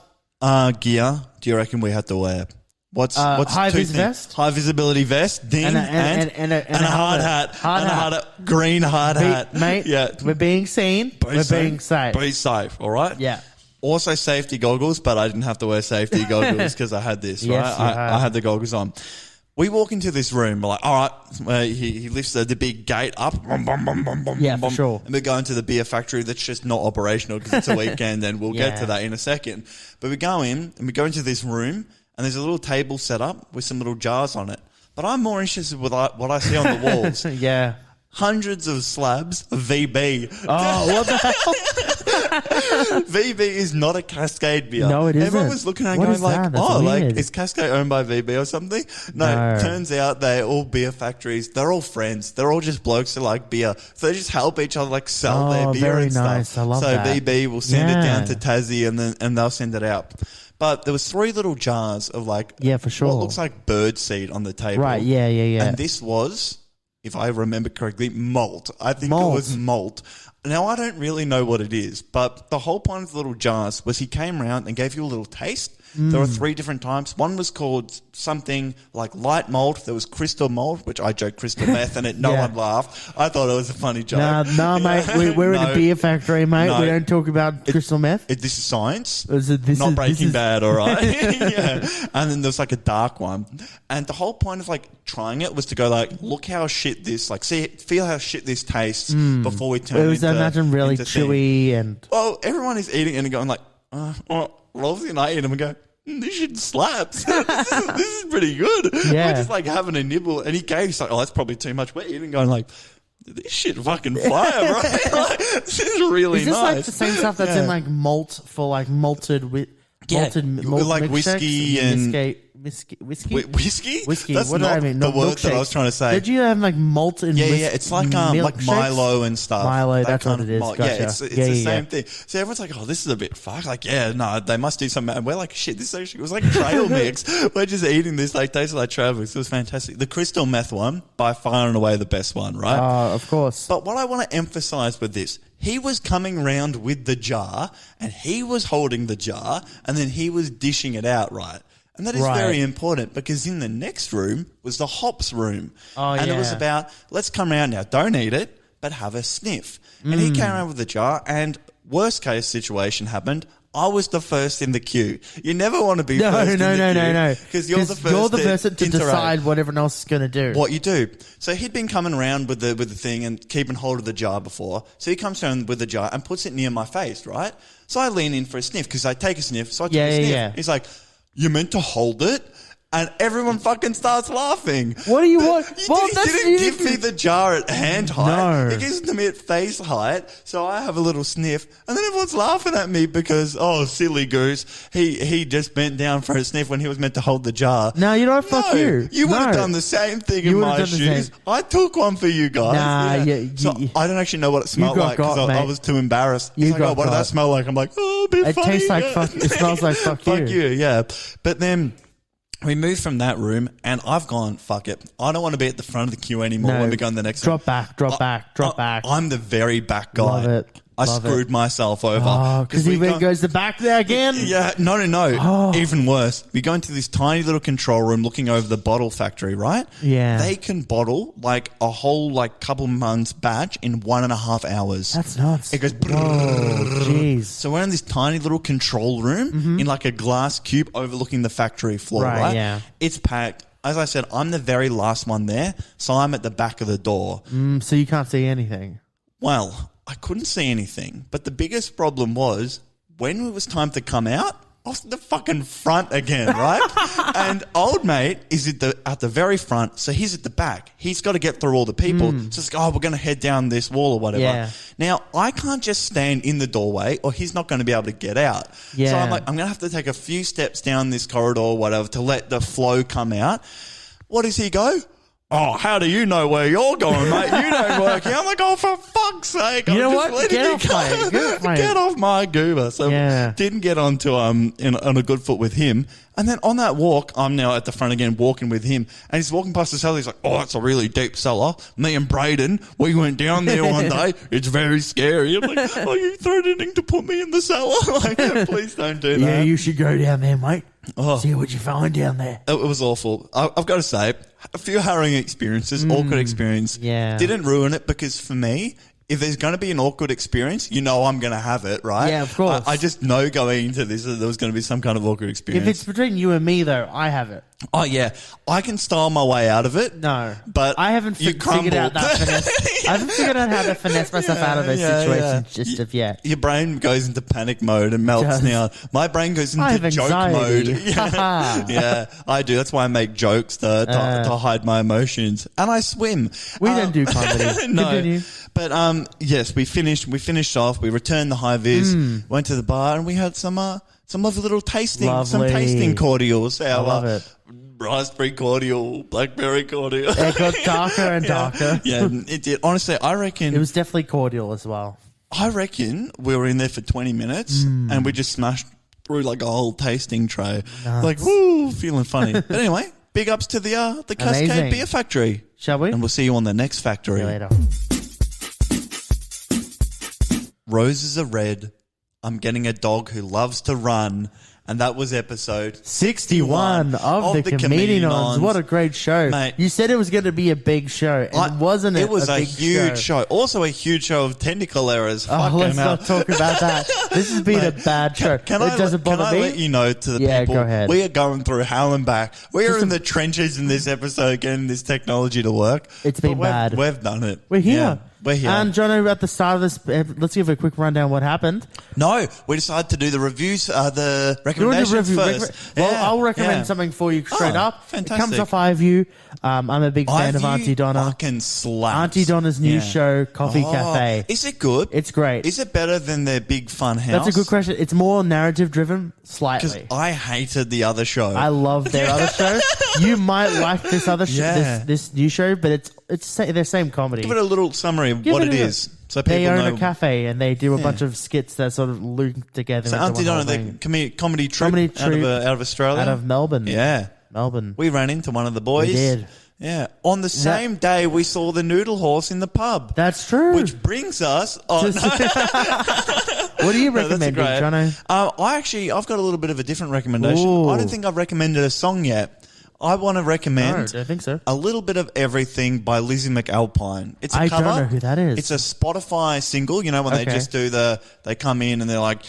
gear do you reckon we had to wear? What's high vis vest? High visibility vest, and a hard hat. Green hard hat. Mate, we're being seen. We're being safe. Be safe, all right? Yeah. Also safety goggles, but I didn't have to wear safety goggles because I had this, right? I had the goggles on. We walk into this room, we're like, all right, he lifts the big gate up. For sure. And we go into the beer factory that's just not operational because it's a weekend, and we'll get to that in a second. But we go in, and we go into this room, and there's a little table set up with some little jars on it. But I'm more interested with what I see on the walls. Yeah. Hundreds of slabs of VB. Oh, what the hell? VB is not a Cascade beer. No, it isn't. Everyone was looking at it What going is that? That's weird. is Cascade owned by VB or something? No, turns out they're all beer factories. They're all friends. They're all just blokes who like beer. So they just help each other sell their beer very and stuff. nice. I love so that. VB will send it down to Tassie and they'll send it out. But there was 3 little jars of for sure. what looks like bird seed on the table. Right, yeah. And this was, if I remember correctly, malt. I think it was malt. Now, I don't really know what it is, but the whole point of the little jars was he came around and gave you a little taste, There were 3 different types. One was called something like light malt. There was crystal malt, which I joked crystal meth, and no one laughed. I thought it was a funny joke. No, mate. We're in a beer factory, mate. No. We don't talk about crystal meth. This is science. This Breaking is Bad, all right? Yeah. And then there's like a dark one. And the whole point of like trying it was to go like, look how shit this, like feel how shit this tastes before we turn it into... It was, I imagine, really chewy and... Well, everyone is eating and going like, Rosie and I eat them and go, this shit slaps. this is pretty good. Yeah. We're just like having a nibble. And he's like, that's probably too much. We're eating going like, this shit fucking fire, right? Like, this is really nice. Is this nice. like the same stuff that's in like malt for like malted malt like whiskey and... Whiskey? Whiskey? That's What do not I mean? the word that I was trying to say. Did you have like malt and it's like Milo and stuff. Milo, that's what it is. Malt. Gotcha. Yeah, it's the same thing. So everyone's like, oh, this is a bit fucked. Like, no, they must do something. And we're like, shit, this actually was like trail mix. We're just eating this, like, tasted like trail mix. It was fantastic. The crystal meth one, by far and away the best one, right? Oh, of course. But what I want to emphasize with this, he was coming round with the jar, and he was holding the jar, and then he was dishing it out, right? And that is very important, because in the next room was the hops room. Oh, and it was about, let's come around now, don't eat it, but have a sniff. And he came around with the jar, and worst case situation happened. I was the first in the queue. You never want to be first in the queue. No. Because you're the first to decide what everyone else is going to do. What you do. So he'd been coming around with the thing and keeping hold of the jar before. So he comes around with the jar and puts it near my face, right? So I lean in for a sniff, because I take a sniff. So I take a sniff. Yeah. He's like, you meant to hold it? And everyone fucking starts laughing. What do you want? He didn't give me the jar at hand height. No. He gives it to me at face height. So I have a little sniff. And then everyone's laughing at me because, oh, silly goose. He just bent down for a sniff when he was meant to hold the jar. No, you know, fuck you. You would have done the same thing in my shoes. I took one for you guys. So I don't actually know what it smelled like, because I was too embarrassed. He's like, what did that smell like? I'm like, oh, a bit it funny. It tastes like fuck. It smells like fuck you. Fuck you, yeah. But then... we moved from that room, and I've gone, fuck it. I don't want to be at the front of the queue anymore when we go in the next room. Drop back. I'm the very back guy. Love it. I screwed myself over. Oh, because he goes the back there again? Yeah, no. Oh. Even worse. We go into this tiny little control room looking over the bottle factory, right? Yeah. They can bottle like a whole couple months batch in 1.5 hours. That's nuts. It goes... oh, jeez. So we're in this tiny little control room in like a glass cube overlooking the factory floor, right? Yeah. It's packed. As I said, I'm the very last one there, so I'm at the back of the door. So you can't see anything? Well, I couldn't see anything, but the biggest problem was when it was time to come out, I was at the fucking front again, right? And old mate is at the very front, so he's at the back. He's got to get through all the people. So it's like, we're going to head down this wall or whatever. Yeah. Now, I can't just stand in the doorway or he's not going to be able to get out. Yeah. So I'm like, I'm going to have to take a few steps down this corridor or whatever to let the flow come out. What does he go? Oh, how do you know where you're going, mate? You don't work here. I'm like, oh, for fuck's sake. You know what? Get off my goober. So didn't get onto on a good foot with him. And then on that walk, I'm now at the front again, walking with him. And he's walking past the cellar. He's like, oh, that's a really deep cellar. Me and Braden, we went down there one day. It's very scary. I'm like, oh, you threatening to put me in the cellar? Like, please don't do that. Yeah, you should go down there, mate. See what you find down there. It was awful. I've got to say, a few harrowing experiences, awkward experience. Yeah. Didn't ruin it, because for me, if there's going to be an awkward experience, you know I'm going to have it, right? Yeah, of course. I just know going into this that there was going to be some kind of awkward experience. If it's between you and me, though, I have it. Oh, yeah. I can style my way out of it. No. But I haven't figured out that finesse. I haven't figured out how to finesse myself out of those situations just of yet. Your brain goes into panic mode and melts down. My brain goes into joke mode. Yeah, I do. That's why I make jokes to hide my emotions. And I swim. We don't do comedy. No. Continue. But yes, we finished off. We returned the high vis, went to the bar, and we had some lovely little tasting cordials. I love it. Raspberry cordial, blackberry cordial. It got darker and darker. Yeah, it did. Honestly, I reckon... it was definitely cordial as well. I reckon we were in there for 20 minutes and we just smashed through like a whole tasting tray. Nuts. Like, woo, feeling funny. But anyway, big ups to the Cascade Amazing. Beer Factory. Shall we? And we'll see you on the next factory. See you later. Roses are red, I'm getting a dog who loves to run. And that was episode 61 of the Comedians. What a great show. Mate, you said it was going to be a big show, and wasn't it? It was a big huge show. Also a huge show of technical errors. Oh, let's not talk about that. This has been a bad show. Can it doesn't bother I me. let you know to the people? Go ahead. We are going through hell and back. We are in the trenches in this episode getting this technology to work. It's been bad. We've done it. We're here. Yeah, we're here. And Jono, at the start of this, let's give a quick rundown what happened. No, we decided to do the reviews, the recommendations first. I'll recommend something for you straight up. Fantastic. It comes off iView. I'm a big fan of Auntie Donna. Fucking slaps. Auntie Donna's new show, Coffee Cafe. Is it good? It's great. Is it better than their Big Fun House? That's a good question. It's more narrative driven, slightly. Because I hated the other show. I love their other show. You might like this other show, this new show, but it's their same comedy. Give it a little summary of what it is. So people they own know. a cafe and they do a bunch of skits that sort of loop together. So Auntie Donna, the comedy troupe out of Australia, out of Melbourne. Yeah, Melbourne. We ran into one of the boys. We did. Yeah, on the same day we saw the Noodle Horse in the pub. That's true. Which brings us on. What do you recommend, Jono? I've got a little bit of a different recommendation. Ooh. I don't think I've recommended a song yet. I want to recommend I don't think so. A Little Bit of Everything by Lizzie McAlpine. It's a cover. I don't know who that is. It's a Spotify single. You know, when they just do they come in and they're like,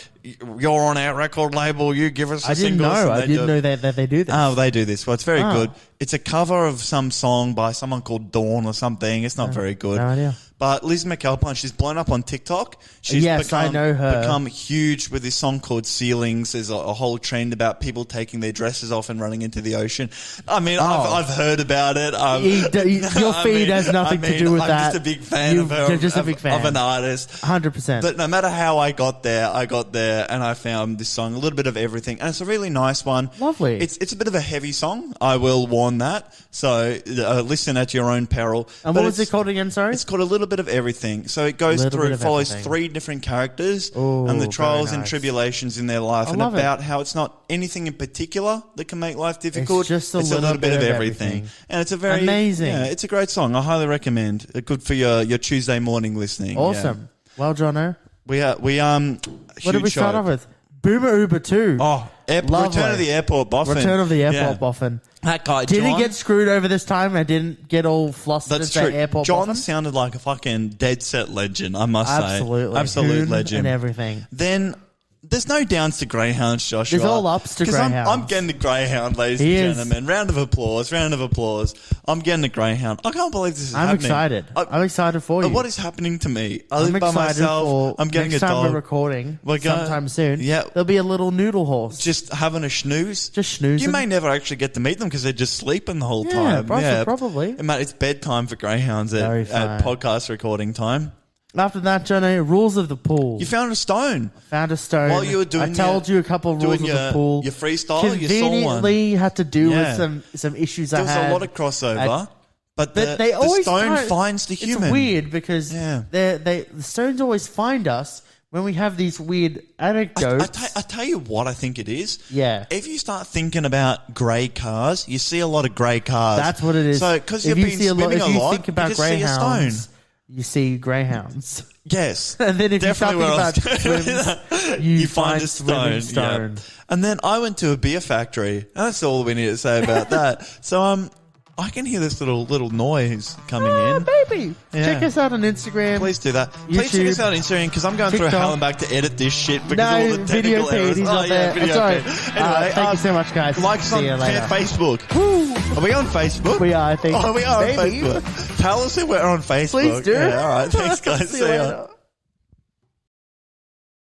you're on our record label, you give us a single. I didn't know that they do this. Oh, they do this. Well, it's very good. It's a cover of some song by someone called Dawn or something. It's not very good. No idea. But Liz McAlpine, she's blown up on TikTok. She's I know her. Become huge with this song called Ceilings. There's a whole trend about people taking their dresses off and running into the ocean. I mean, I've heard about it. Your feed has nothing to do with that. I'm just a big fan of her. You're just a big fan of an artist. 100%. But no matter how I got there and I found this song, A Little Bit of Everything. And it's a really nice one. Lovely. It's a bit of a heavy song. I will warn that. So listen at your own peril. And what was it called again, sorry? It's called A Little Bit of Everything. So it goes through, follows three different characters and the trials and tribulations in their life and about how it's not anything in particular that can make life difficult. It's just a little bit of everything. And it's a very amazing. Yeah, it's a great song. I highly recommend. Good for your Tuesday morning listening. Awesome. Yeah. Well, Jono. What did we start off with? Boomer Uber 2. Oh, Return of the Airport Boffin. Return of the Airport Boffin. That guy, Did John, he get screwed over this time? I didn't get all flustered. That's true. Airport John Boffin? sounded like a fucking dead set legend, I must say. Absolutely. Hoon legend. And everything. Then there's no downs to Greyhounds, Joshua. There's all ups to Greyhounds. I'm getting the Greyhound, ladies and gentlemen. Round of applause. I'm getting the Greyhound. I can't believe this is happening. Excited. I'm excited for you. What is happening to me? I I'm live by excited myself. I'm getting next a time dog. we're recording sometime soon. Yeah. There'll be a little noodle horse. Just having a snooze. Just snoozing. You may never actually get to meet them because they're just sleeping the whole time. Probably. And mate, it's bedtime for Greyhounds at podcast recording time. After that, Jono, rules of the pool. You found a stone. Found a stone. While you were doing I told you a couple of rules of the pool. Your freestyle, you saw one. Conveniently had to do with some issues there I had. There was a lot of crossover. But they always the stone finds the human. It's weird because the stones always find us when we have these weird anecdotes. I tell you what I think it is. Yeah. If you start thinking about grey cars, you see a lot of grey cars. That's what it is. So because you've been spinning a lot, if you think about you just see a stone. You see greyhounds. Yes. And then if definitely you're talking about swims, you find a stone. Yep. And then I went to a beer factory. And that's all we need to say about that. So I can hear this little noise coming in. Baby. Yeah. Check us out on Instagram. Please do that. YouTube, Please check us out on Instagram because I'm going through hell and back to edit this shit because of all the technical video errors. He's not there. Video sorry. feed. Anyway, thank you so much, guys. Like us on Facebook. Woo. Are we on Facebook? We are, I think. Oh, we are on Facebook. Tell us if we're on Facebook. Please do. Yeah, all right. Thanks, guys. See you later.